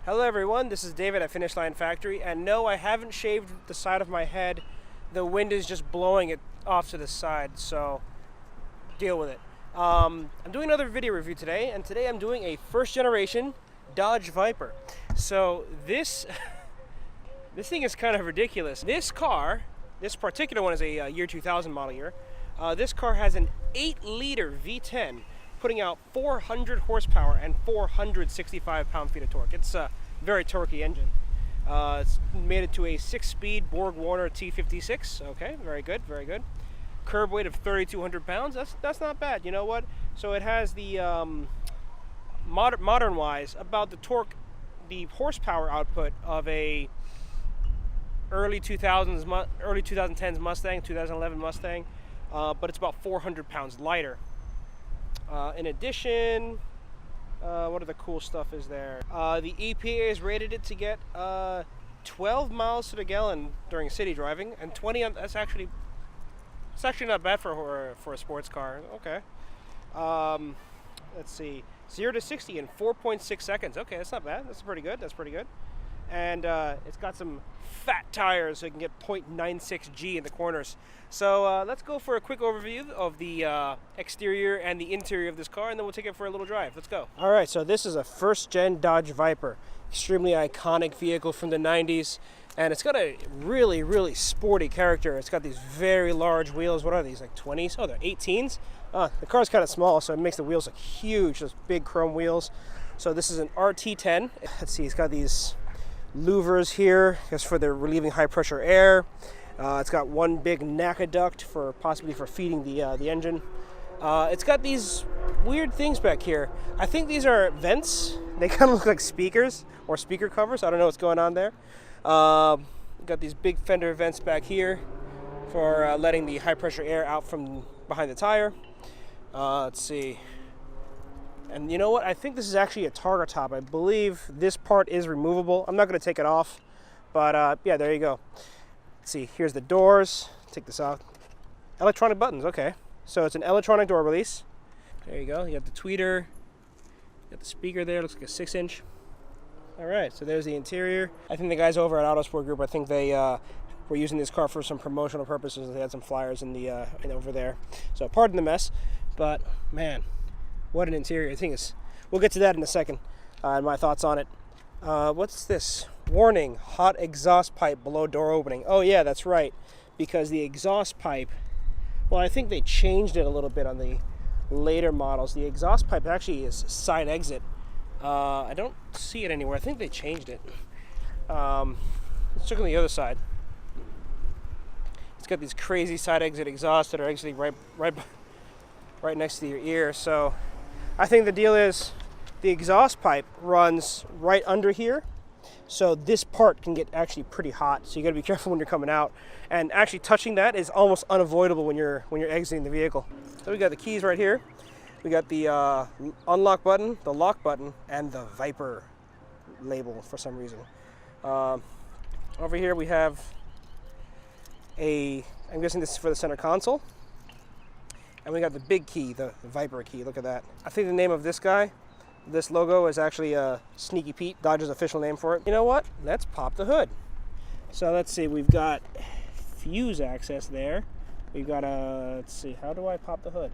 Hello everyone, this is David at Finish Line Factory, and no, I haven't shaved the side of my head. The wind is just blowing it off to the side, so deal with it. I'm doing another video review today, and today I'm doing a first generation Dodge Viper. So this thing is kind of ridiculous. This car, this particular one is a year 2000 model year. This car has an 8-liter V10 putting out 400 horsepower and 465 pound-feet of torque. It's a very torquey engine. It's made it to a 6-speed Borg Warner T56. Okay, very good, very good. Curb weight of 3,200 pounds. That's not bad. You know what? So it has the modern-wise about the torque, the horsepower output of a early 2010s Mustang, 2011 Mustang, but it's about 400 pounds lighter. In addition, what other cool stuff is there? The EPA has rated it to get 12 miles to the gallon during city driving, and 20 on, it's actually not bad for a sports car. Okay. Let's see, 0 to 60 in 4.6 seconds. Okay, that's not bad. That's pretty good. That's pretty good. And it's got some fat tires, so you can get 0.96 G in the corners. So let's go for a quick overview of the exterior and the interior of this car, and then we'll take it for a little drive. Let's go. All right, so this is a first-gen Dodge Viper. Extremely iconic vehicle from the 90s, and it's got a really, really sporty character. It's got these very large wheels. What are these, like 20s? Oh, they're 18s? The car's kind of small, so it makes the wheels look huge, those big chrome wheels. So this is an RT10. Let's see, it's got these louvers here, just for the relieving high pressure air. It's got one big NACA duct possibly for feeding the engine. It's got these weird things back here. I think these are vents. They kind of look like speakers or speaker covers. I don't know what's going on there. Got these big fender vents back here for letting the high pressure air out from behind the tire. Let's see. And you know what? I think this is actually a Targa top. I believe this part is removable. I'm not going to take it off, but yeah, there you go. Let's see, here's the doors. Take this out. Electronic buttons, okay. So it's an electronic door release. There you go. You got the tweeter. You got the speaker there. Looks like a 6-inch. All right, so there's the interior. I think the guys over at Autosport Group, I think they were using this car for some promotional purposes. They had some flyers in the over there. So pardon the mess, but man, what an interior. I think we'll get to that in a second, and my thoughts on it. What's this? Warning, hot exhaust pipe below door opening. Oh yeah, that's right, because the exhaust pipe, well, I think they changed it a little bit on the later models. The exhaust pipe actually is side exit. I don't see it anywhere. I think they changed it. Let's look on the other side. It's got these crazy side exit exhausts that are actually right next to your ear. So I think the deal is the exhaust pipe runs right under here, so this part can get actually pretty hot. So you got to be careful when you're coming out, and actually touching that is almost unavoidable when you're exiting the vehicle. So we got the keys right here. We got the unlock button, the lock button, and the Viper label for some reason. Over here we have I'm guessing this is for the center console. And we got the big key, the Viper key. Look at that. I think the name of this guy, this logo, is actually Sneaky Pete, Dodge's official name for it. You know what? Let's pop the hood. So let's see, we've got fuse access there. We've got let's see, how do I pop the hood?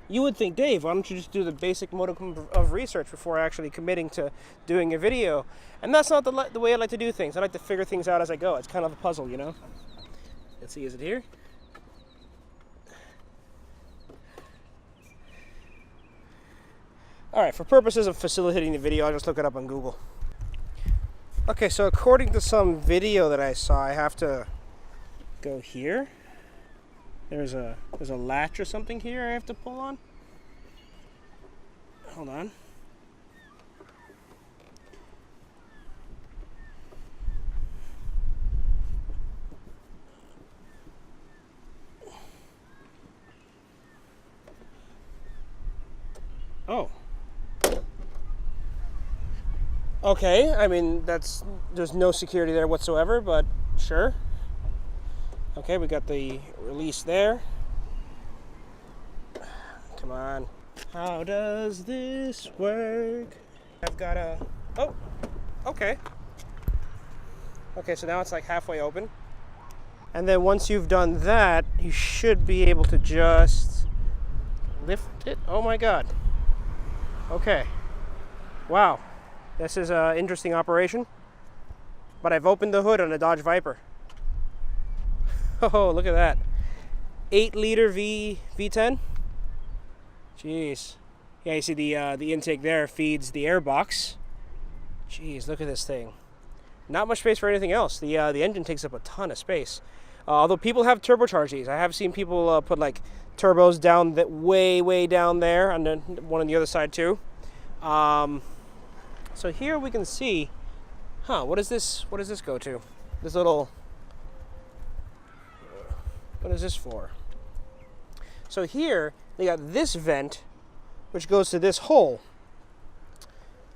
You would think, Dave, why don't you just do the basic modicum of research before actually committing to doing a video? And that's not the way I like to do things. I like to figure things out as I go. It's kind of a puzzle, you know? Let's see, is it here? All right, for purposes of facilitating the video, I'll just look it up on Google. Okay, so according to some video that I saw, I have to go here. There's a latch or something here I have to pull on. Hold on. Oh. Okay, I mean, there's no security there whatsoever, but sure. Okay, we got the release there. Come on. How does this work? I've got a... Oh, okay. Okay, so now it's like halfway open. And then once you've done that, you should be able to just lift it. Oh my God. Okay. Wow. This is an interesting operation. But I've opened the hood on a Dodge Viper. Oh, look at that. 8-liter V10. Jeez. Yeah, you see the intake there feeds the airbox. Jeez, look at this thing. Not much space for anything else. The engine takes up a ton of space. Although people have turbocharged these. I have seen people put like turbos down that way down there, and then one on the other side too. So here we can see, what is this? What does this go to? This little, what is this for? So here they got this vent, which goes to this hole.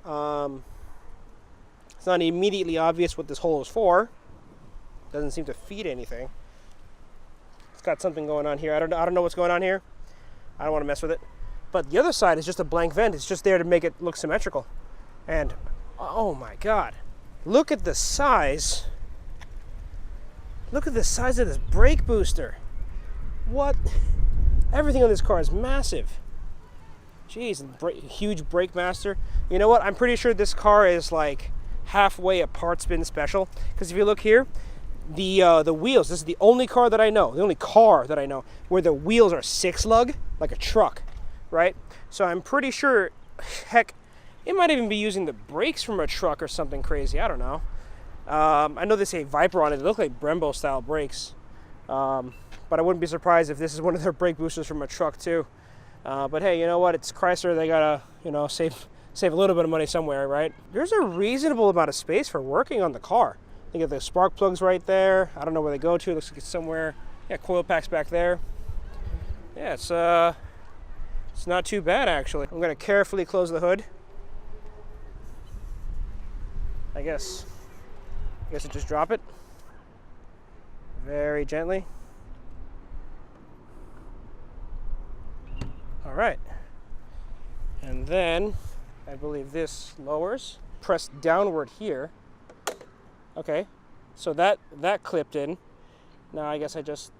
It's not immediately obvious what this hole is for. Doesn't seem to feed anything. It's got something going on here. I don't know what's going on here. I don't want to mess with it. But the other side is just a blank vent. It's just there to make it look symmetrical. And oh my God, look at the size. Look at the size of this brake booster. What? Everything on this car is massive. Jeez, huge brake master. You know what? I'm pretty sure this car is like halfway a parts bin special. Because if you look here, the wheels, this is the only car that I know, where the wheels are 6-lug, like a truck, right? So I'm pretty sure, heck, it might even be using the brakes from a truck or something crazy. I don't know. I know they say Viper on it. They look like Brembo style brakes. But I wouldn't be surprised if this is one of their brake boosters from a truck too. But hey, you know what? It's Chrysler. They gotta, save a little bit of money somewhere, right? There's a reasonable amount of space for working on the car. They got the spark plugs right there. I don't know where they go to. It looks like it's somewhere. Yeah, coil packs back there. Yeah, it's not too bad actually. I'm gonna carefully close the hood. I guess I just drop it very gently. All right, and then I believe this lowers. Press downward here. Okay, so that clipped in. Now I guess I just,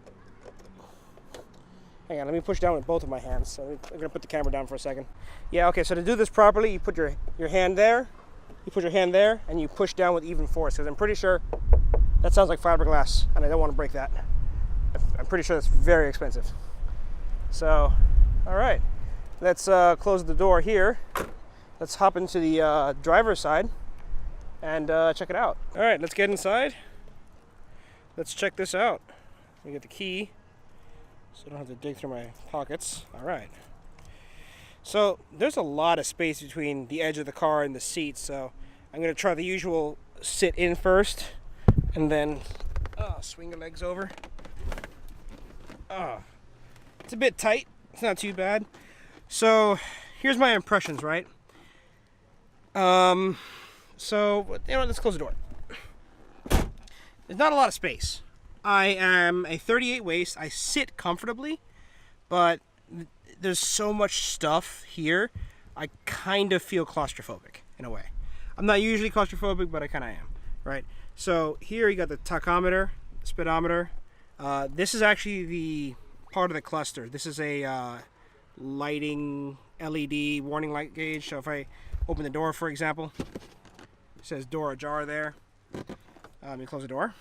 hang on, let me push down with both of my hands. So I'm gonna put the camera down for a second. Yeah, okay, so to do this properly, you put your hand there, and you push down with even force, because I'm pretty sure that sounds like fiberglass, and I don't want to break that. I'm pretty sure that's very expensive. So, all right, let's close the door here. Let's hop into the driver's side and check it out. All right, let's get inside. Let's check this out. We get the key, so I don't have to dig through my pockets. All right. So there's a lot of space between the edge of the car and the seats, so I'm gonna try the usual sit in first, and then swing the legs over. It's a bit tight. It's not too bad. So here's my impressions, right? So let's close the door. There's not a lot of space. I am a 38 waist. I sit comfortably, but there's so much stuff here. I kind of feel claustrophobic in a way. I'm not usually claustrophobic, but I kind of am, right? So here you got the tachometer, speedometer. This is actually the part of the cluster. This is a lighting LED warning light gauge. So if I open the door, for example, it says door ajar there. Let me close the door.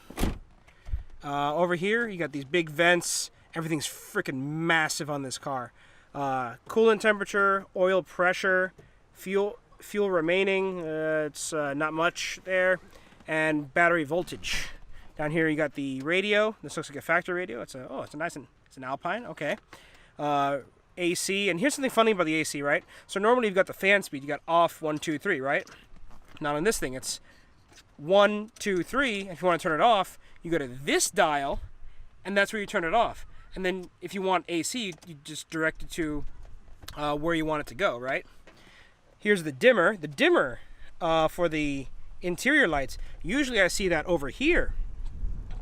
Over here, you got these big vents. Everything's freaking massive on this car. Coolant temperature, oil pressure, fuel remaining. It's not much there, and battery voltage. Down here, you got the radio. This looks like a factory radio. It's an Alpine. Okay. AC, and here's something funny about the AC, right? So normally you've got the fan speed. You got off 1, 2, 3, right? Now on this thing, it's 1, 2, 3. If you want to turn it off, you go to this dial, and that's where you turn it off. And then if you want AC, you just direct it to where you want it to go, right? Here's the dimmer. The dimmer for the interior lights, usually I see that over here,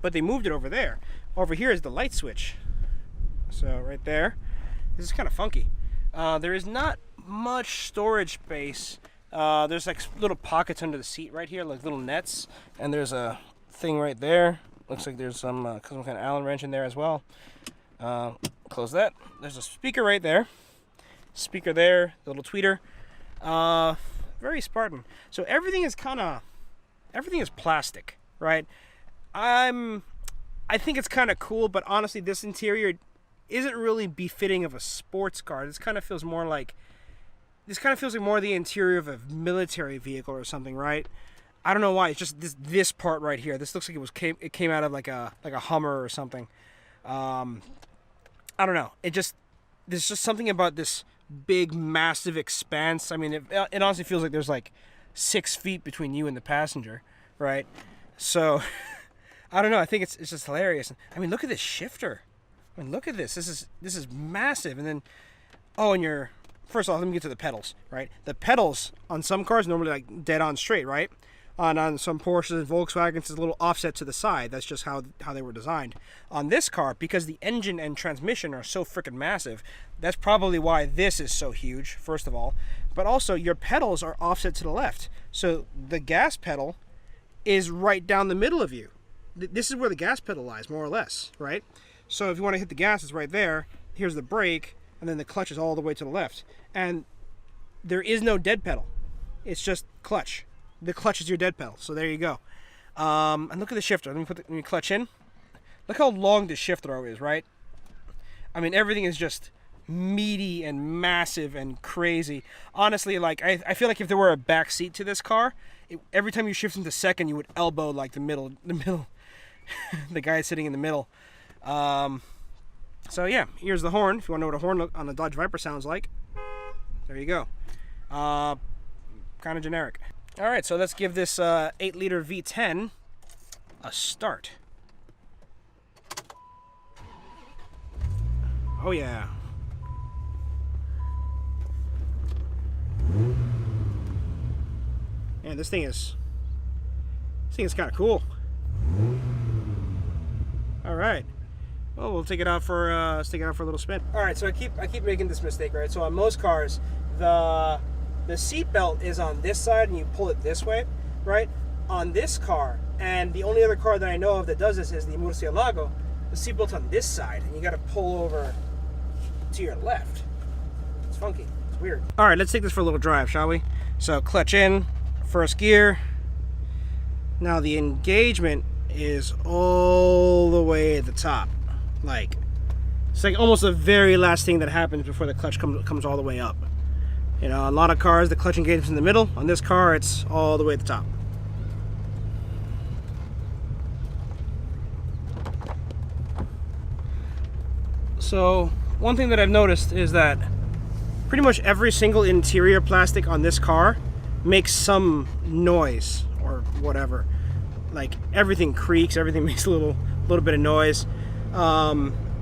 but they moved it over there. Over here is the light switch. So right there. This is kind of funky. There is not much storage space. There's like little pockets under the seat right here, like little nets, and there's a thing right there. Looks like there's some kind of Allen wrench in there as well. Close that. There's a speaker right there. Speaker there, the little tweeter. Very Spartan. So everything is everything is plastic, right? I think it's kind of cool, but honestly, this interior isn't really befitting of a sports car. This kind of feels more like the interior of a military vehicle or something, right? I don't know why. It's just this part right here. This looks like it came out of like a Hummer or something. I don't know. There's just something about this big, massive expanse. I mean, it honestly feels like there's like 6 feet between you and the passenger, right? So, I don't know. I think it's just hilarious. I mean, look at this shifter. I mean, look at this. This is massive. And then, first off, let me get to the pedals, right? The pedals on some cars normally like dead on straight, right? On some Porsches and Volkswagens, it's a little offset to the side. That's just how they were designed. On this car, because the engine and transmission are so freaking massive, that's probably why this is so huge, first of all. But also, your pedals are offset to the left. So the gas pedal is right down the middle of you. This is where the gas pedal lies, more or less, right? So if you want to hit the gas, it's right there. Here's the brake, and then the clutch is all the way to the left. And there is no dead pedal. It's just clutch. The clutch is your dead pedal, so there you go. And look at the shifter. Let me clutch in. Look how long the shifter arm is, right? I mean, everything is just meaty and massive and crazy. Honestly, like I feel like if there were a back seat to this car, every time you shift into second, you would elbow like the middle, the guy sitting in the middle. So yeah, here's the horn. If you want to know what a horn on the Dodge Viper sounds like, there you go. Kind of generic. All right, so let's give this 8-liter V10 a start. Oh yeah. Man, this thing is kind of cool. All right. Well, we'll take it out for a little spin. All right, so I keep making this mistake, right? So on most cars, the seat belt is on this side and you pull it this way, right? On this car, and the only other car that I know of that does this is the Murcielago, the seat belt's on this side and you got to pull over to your left. It's funky. It's weird. All right, let's take this for a little drive, shall we? So clutch in, first gear. Now the engagement is all the way at the top. Like, it's like almost the very last thing that happens before the clutch comes all the way up. You know, a lot of cars, the clutch engagement's in the middle. On this car, it's all the way at the top. So, one thing that I've noticed is that pretty much every single interior plastic on this car makes some noise or whatever. Like, everything creaks, everything makes a little bit of noise.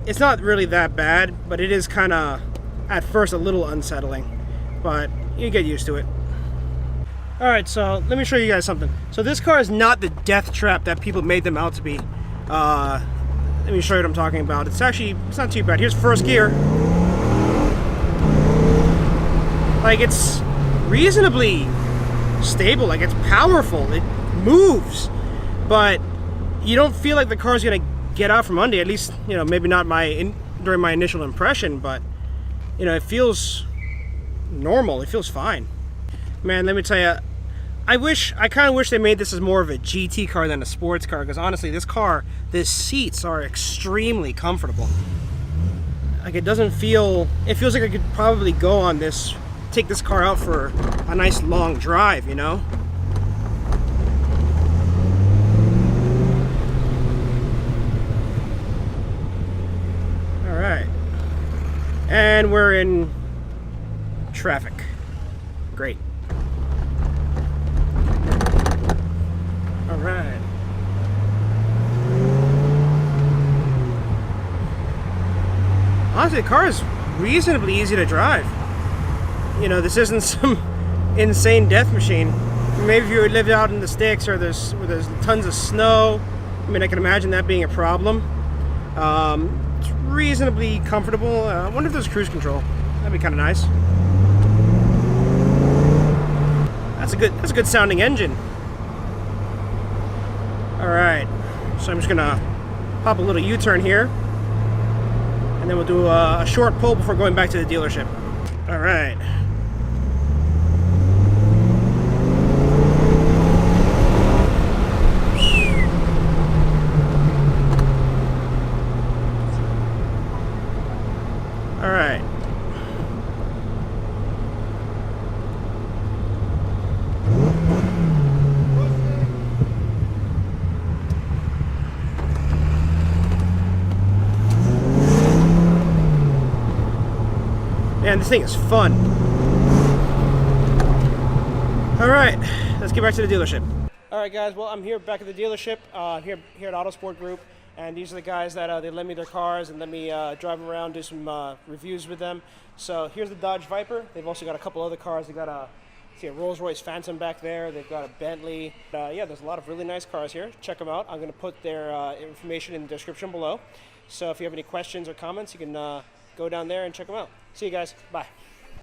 It's not really that bad, but it is kind of, at first, a little unsettling. But you get used to it. Alright, so let me show you guys something. So this car is not the death trap that people made them out to be. Let me show you what I'm talking about. It's not too bad. Here's first gear. Like, it's reasonably stable. Like, it's powerful. It moves. But you don't feel like the car's gonna get out from under. At least, you know, maybe not during my initial impression, but you know, it feels normal. It feels fine. Man, let me tell you, I kind of wish they made this as more of a GT car than a sports car, because honestly, the seats are extremely comfortable. Like, it feels like I could probably take this car out for a nice long drive, you know? All right. And we're in traffic. Great. All right. Honestly, the car is reasonably easy to drive. You know, this isn't some insane death machine. Maybe if you lived out in the sticks or where there's tons of snow, I mean, I can imagine that being a problem. It's reasonably comfortable. I wonder if there's cruise control. That'd be kind of nice. That's a good sounding engine. All right, so I'm just gonna pop a little U-turn here, and then we'll do a short pull before going back to the dealership. All right. All right. Man, this thing is fun. All right, let's get back to the dealership. All right, guys. Well, I'm here back at the dealership here at Autosport Group, and these are the guys that they lend me their cars and let me drive them around, do some reviews with them. So here's the Dodge Viper. They've also got a couple other cars. They got a Rolls-Royce Phantom back there. They've got a Bentley. Yeah, there's a lot of really nice cars here. Check them out. I'm going to put their information in the description below. So if you have any questions or comments, you can go down there and check them out. See you guys. Bye.